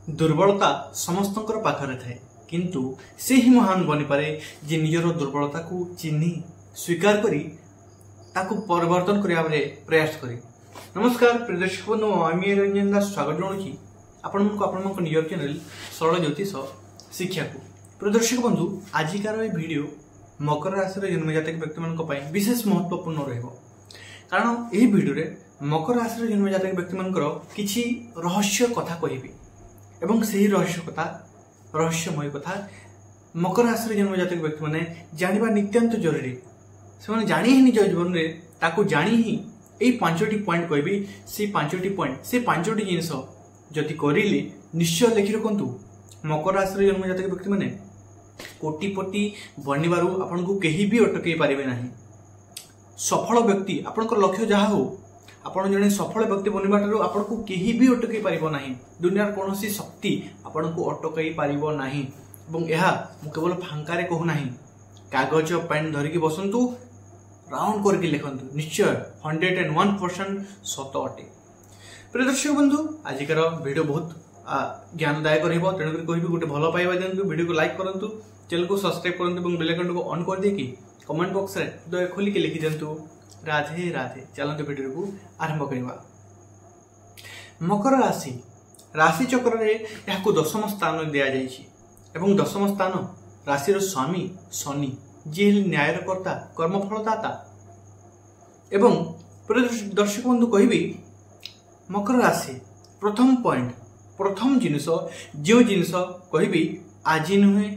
दुर्बलता समस्त पाखरे थाए किंतु से ही महान बनी पारे जे निजर दुर्बलता को चिन्ह स्वीकार करी ताकू परिवर्तन करने प्रयास करे। नमस्कार प्रिय दर्शक बंधु, आमी रंजन दास स्वागत जनाऊँ आपण निजर चैनल सरल ज्योतिष शिक्षा को। प्रिय दर्शक बंधु, आजिकार ये वीडियो मकर राशि जन्म जातक व्यक्ति मान विशेष महत्वपूर्ण रहिबो, कारण यही वीडियो रे मकर राशि जन्म जातक व्यक्ति मानकर किछि रहस्य कथा कहिबी एवं सही रहस्यमय कथा मकर राशि जन्म जातक व्यक्ति माने जानिबा नित्यांत जरूरी। से जानी ही निज जीवन में ताकू जानी ही यही 5टी पॉइंट कहबी। से 5टी पॉइंट से 5टी जिनस जदि करिले निश्चय लिखि रखंतु। मकर राशि जन्म जातक व्यक्ति माने कोटिपति बनिबारु आपनको केही भी अटकई पारिबे नाही। सफल व्यक्ति आपनकर लक्ष्य जहा हो, आपण जने सफल व्यक्ति बनिबा ठारू आपनको केही भी अटकई पारिबो नाही। दुनियार कोनोसी शक्ति आपनको अटकई पारिबो नाही। एवं यह मु केवल फांकारे कहू नाही, कागज पेन धरिकी बसंतु, राउंड करके लिखंतु, निश्चय 101% सत अटे। प्रिय दर्शक बंधु, आजिकार वीडियो बहुत ज्ञानदायक रहिबो, तेणु करी कहबी गोटे भलो पाइबा दियंतु, वीडियो को लाइक करंतु, चैनल को सब्सक्राइब करंतु एवं बेल आइकन को ऑन कर देकी कमेंट बॉक्स रे दया खोली के लिखि दियंतु राधे राधे। चलंतु वीडियो को आरंभ करबा। मकर राशि राशि चक्र रे याको दशम स्थान दिया जायछि एवं दशम स्थान राशि स्वामी शनि, जे न्यायकर्ता कर्मफलदाता। एवं दर्शक बंधु कहबी मकर राशि प्रथम पॉइंट, प्रथम जिनस जो जिनस कहबी आज नुहे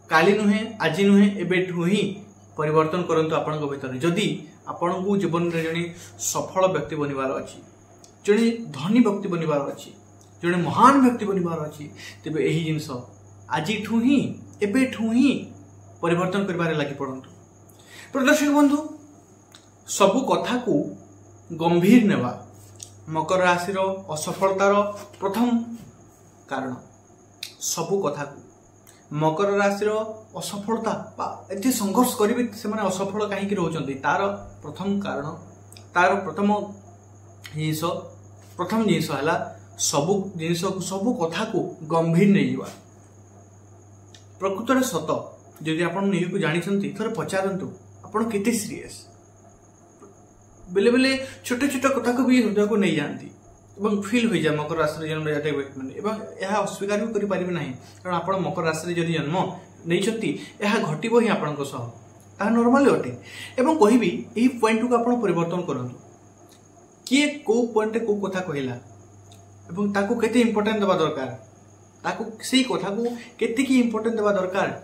काली नुहे आज नुहे एबेठू ही परिवर्तन करंतु आपनक भीतर। जदि आपनकू जीवन रे जणी सफल व्यक्ति बनिबार अछि, जणी धनी व्यक्ति बनिबार अछि, जणे महान व्यक्ति बनिबार अछि, तेबे एही जिनस आजिठू ही एबेठू ही परिवर्तन करबारे लागि पड़ंतु। प्रदर्शक बंधु, सबु कथा को गंभीर नेबा मकर राशि रो असफलतार प्रथम कारण। सबु कथा को मकर राशि रो असफलता एते संघर्ष करिबे से माने असफल काहे कि रहउचंती, तार प्रथम कारण, तार प्रथम जिनिस हला सबु जिनिस को सबु कथा को गंभीर नै जिवा। प्रकृत रे सत जदि आपण निज को जानिछंती थोर पचारंतु आपण केते सीरियस। बेले बेले छोटे छोटे कथा को भी हृदय को नहीं जानती एवं फील हो जाए मकर राशि जन्म जातक व्यक्ति माने, एवं यह अस्वीकार भी करि पारिबे नाही, कारण आपण मकर राशि जदि जन्म नैछंती यह घटिबो ही आपनक सह, ता नॉर्मल अटे। एवं कहबी एही पॉइंट को आपण परिवर्तन करंतु, किए को पॉइंट को कथा कहिला एवं ताको केते इंपोर्टेंट देबा दरकार, ताको सेही कथा को केते की इंपोर्टेंट देबा दरकार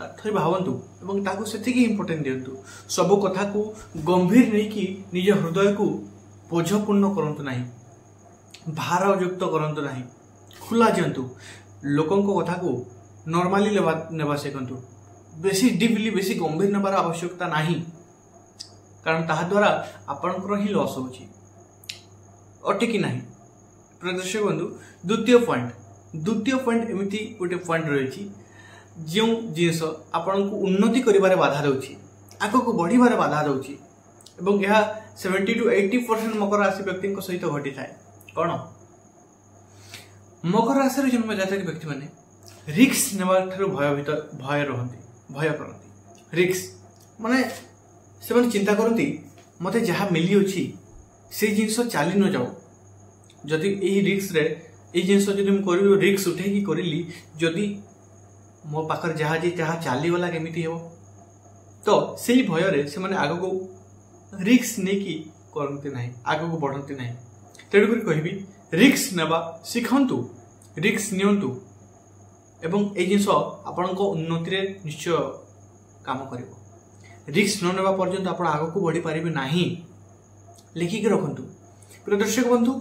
थोड़ी भावंतु एवं ताको सेतिकी इंपोर्टेंट दियंतु। सब कथा को गंभीर नहीं कि निज हृदय को बोझपूर्ण करंतु नाही, भारयुक्त करंतु नाही, खुला दियंतु। लोकन को कथा को नॉर्मली नेबा सिखंतु, बेसी डीपली बेसी गंभीर नेबार आवश्यकता नाही, कारण ताहा द्वारा आपनकर ही लॉस होची अटकी नाही। प्रदर्शक बंधु, द्वितीय पॉइंट एमिति गोटे पॉइंट रही जो जिनस आपण को उन्नति करिबारे बाधा दउछि, आगो को बढ़िबारे बाधा दउछि एवं यह 70 to 80% मकर राशि व्यक्ति सहित घटी थाए। कौन मकर राशि जन्म जातक व्यक्ति माने रिक्स नेबा ठारू भय करती। रिक्स माने से माने चिंता करती मते जहा मिली अछि से जिनस चाली न जाओ। जदि एही रिक्स रे एही जिनस जदि हम करियो, रिक्स उठे की करिली, जदि मो पाखर जहा चली गला केमिति हेबो, तो सेही भय रे से माने आगो को रिक्स ने की करंती नाही, आगो को बढ़ंती नाही। तेडु करी कहबी रिक्स नेबा सिखंतु, रिक्स नियंतु एवं ए जिंस आपनको उन्नति रे निश्चय काम करिवो। रिक्स न नेबा पर्यंत आपण आगो को बढ़ी पारिबे नाही, लिखि के रखंतु। प्रिय दर्शक बंधु,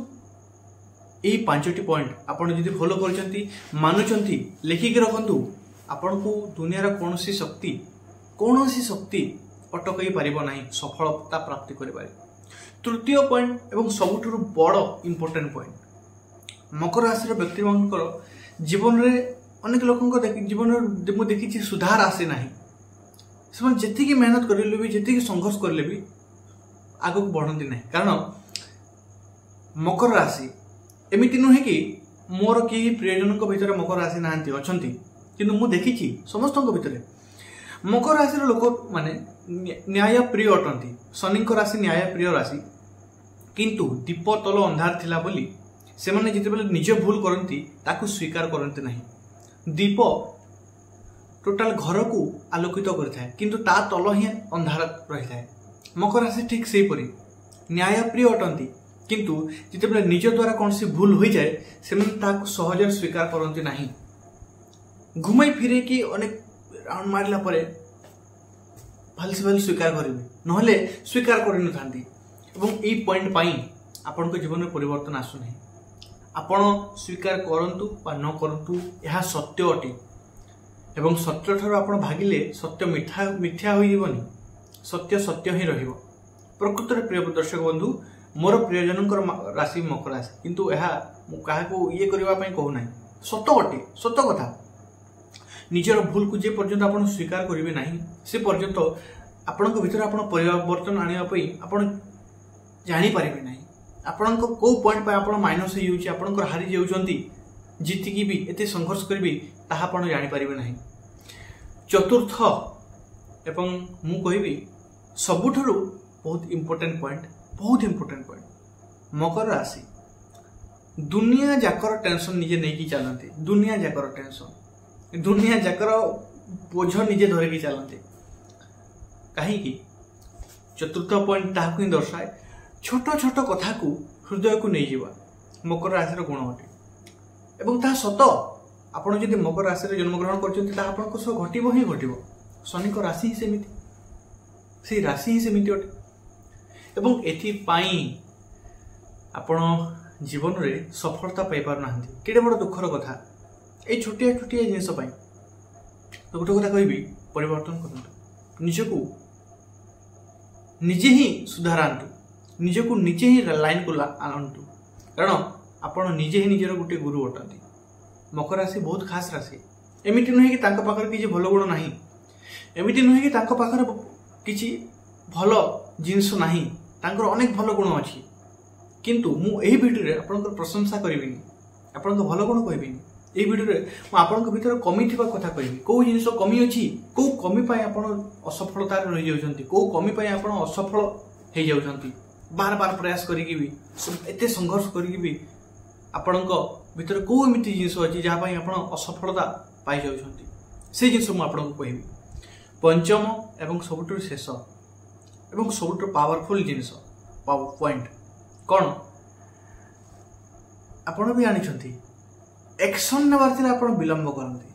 एही 5टी पॉइंट आपण जदि फॉलो करचंती मानुचंती लिखि के रखंतु, आपण को दुनिया रा कोनोसी शक्ति अटकई पारिबो नाही सफलता प्राप्ति करिबारे। तृतीय पॉइंट एवं सबुठुरु बड़ इंपोर्टेंट पॉइंट, मकर राशि व्यक्ति मानकर जीवन रे अनेक लोकन जीवन में देखी सुधार आसे नाही। से जेतिकी मेहनत करले भी, जेतिकी संघर्ष करले भी आगो को बढ़ंती नाही, कारण मकर राशि एमिति नुहे कि मोर कि प्रियजन भितर मकर राशि ना अच्छा किंतु मु देखी समस्त भितर मकर राशि लोक माने न्याय प्रिय अटंती। शनि राशि न्याय प्रिय राशि किंतु दीप तल अंधार थिला बोली से माने जिते निज भूल करती ताकू स्वीकार करते नहीं। दीप टोटाल घर को आलोकित करिथाए किंतु ता तल ही अंधार रही है। मकर राशि ठीक से परी न्याय प्रिय अटंती किंतु जिते निज द्वारा कौन सी भूल हो जाए से सहज स्वीकार करते नहीं। घुमाई फिरे कि अनेक राउंड मारला परे भलसे भल स्वीकार करेंगे नहले स्वीकार कर पॉइंट पाई आपण जीवन में परिवर्तन आसुना। आपण स्वीकार करंतु बा न करंतु यह सत्य अटे एवं सत्य ठार आपण भागिले सत्य मिथ्या मिथ्या हो जीवनी सत्य सत्य ही रहिबो। प्रकृत में प्रिय दर्शक बंधु मोर प्रियजन राशि मकर राशि किंतु यह क्या ये करने कहूना सत अटे सत कथा। निजर भूल को जे पर्यंत आपण स्वीकार करेंगे ना से पर्यंत आपण भीतर आपण परिवर्तन आने आपण जापर ना आपण को पॉइंट पर आपण माइनस हो हारी जाऊँगी जीतिकी भी एत संघर्ष करी ताहा आपण जापर ना। चतुर्थ एवं मु कहबी सबुठारु बहुत इंपोर्टेंट पॉइंट मकर राशि दुनिया जाकर टेंशन निजे नहीं चलते। दुनिया जाकर टेंशन दुनिया जाकर बोझ निजे धरिकी चलते कहीं चतुर्थ पॉइंट ताकू ही दर्शाए छोट छोट कथा को हृदय को नहीं जावा मकर राशि गुण अटे एवं ता सत आपण जदि मकर राशि जन्मग्रहण कर घटव ही घटव। शनि राशि ही सेमिति से राशि ही सेमिति अटे एवं एथिपाई आपण जीवन में सफलता पाई पार ना केड़े बड़ दुखर कथा ये छोटिया छोटिया जिनस तो गोटे कथा कहबी परिवर्तन करंतु निजको निजे ही सुधारंतु निजको निजे ही लाइन को आनतु कारण आपण निजे ही निजर गोटे गुरु अटंती। मकर राशि बहुत खास राशि एमिति नुहे कि तांका पाखर किछि भलो गुण नाही एमिति नुहे कि तांका पाखर किछि भलो जिंस नाही तांकर अनेक भलो गुण अछि किंतु मु एही वीडियो रे आपनकर प्रशंसा करिबिनी आपनकर भलो गुण कहबिनी। एही वीडियो रे मु आपनकर भीतर कमी थिबा कथा कहबी को जिंस कमी अछि को कमी पाए आपण असफलता रहि जाउछंती को कमी पाए आपण असफल हे जाउछंती बार बार प्रयास करिकि भी एते संघर्ष करिकि भी आपणक भीतर को एमिति जिंस अछि जहा पई आपण असफलता पाई जाउछंती से जिंस मु आपणक कहबी। पंचम एवं सबुठु शेष एवं सबुठु पावरफुल जिंस पॉइंट कौन आपण भी जानी एक्शन नेबार थे आप विलंब करते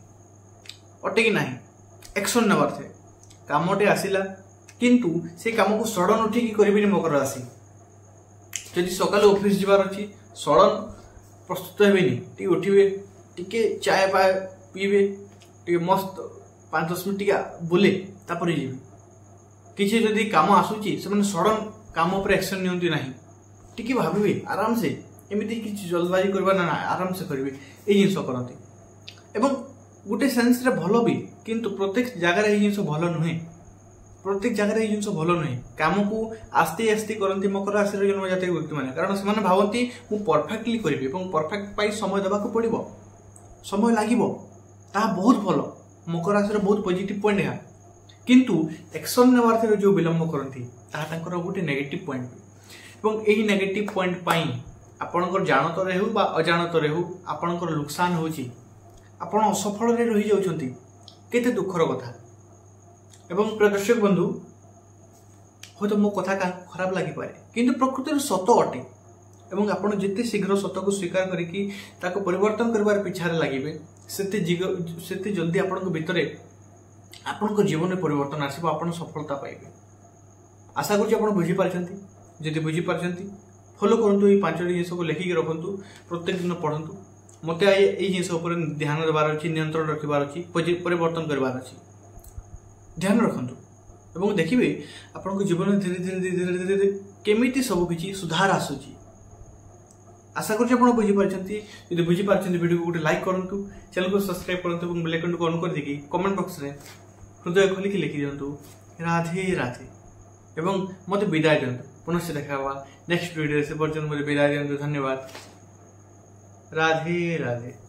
अटे कि ना एक्शन नेबार थे कामटे आसला किंतु से कम को सडन उठिकी करें मकर राशि जदि सकाल ऑफिस जीवार अच्छी सडन प्रस्तुत हे उठे टी चाय पाए पीबे टी मस्त 5-10 मिनट टी बुले तापर जी किसी जदि काम आसूची से सडन काम पर एक्शन नियंती नहीं टी भावे आराम से एमती किसी जल्दबाजी करवा ना आराम से करेंगे ये जिनस करते एवं गोटे सेन्स रे भल भी किंतु प्रत्येक जगार ये जिनस भल नुहे प्रत्येक जगार ये जिनस भल नुहे काम को आस्ते आस्ते करती मकर राशि जन्म जातक व्यक्ति मैंने कारण से भावती मु परफेक्टली करी परफेक्ट पाई समय देवाक पड़ो समय लगे बहुत भल मकर राशि बहुत पॉजिटिव पॉइंट है किंतु एक्शन नेबार जो विलंब करती गोटे नेगेटिव पॉइंट एवं यही नेगेटिव पॉइंट पाई आपणकर जानत रहू बा अजानत रहू आपणकर नुकसान होची आपण असफल रे रही जाउछंती केते दुखर कथा एवं प्रदर्शक बंधु हो तो मो कथा खराब लगी पारे किंतु प्रकृति सत अटे एवं आपण जिते शीघ्र सत को स्वीकार करिकी ताको परिवर्तन करबार पिछारे लागिबे सेते जल्दी आपणक भितरे आपणक जीवन में परिवर्तन आसीबो आपण सफलता पाइबे। आशा करूँ आप बुझी पारछंती जदि बुझी पारछंती फॉलो करंतु ये 5टी जिनस को लेखिक रखंतु प्रत्येक दिन पढ़ंतु मते ये जिनस ऊपर ध्यान देबार अछि नियंत्रण रखिबार अछि परिवर्तन करबार अछि ध्यान रखंतु एवं देखिबे आपनको जीवन में धीरे धीरे धीरे धीरे केमिति सब किछि सुधार आसुछि। आशा करूँ आप बुझी पारछंती जदि बुझी पारछंती वीडियो को गोटे लाइक करंतु चैनल को सब्सक्राइब करंतु एवं बेल आइकन को ऑन कर देकी कमेंट बॉक्स रे हृदय खोलिकी लिखि दियंतु राधे राधे एवं मते विदाय दियंतु पुनः देखा नेक्स्ट वीडियो से पर्यटन मुझे विदाय दियंतु। धन्यवाद। राधे राधे।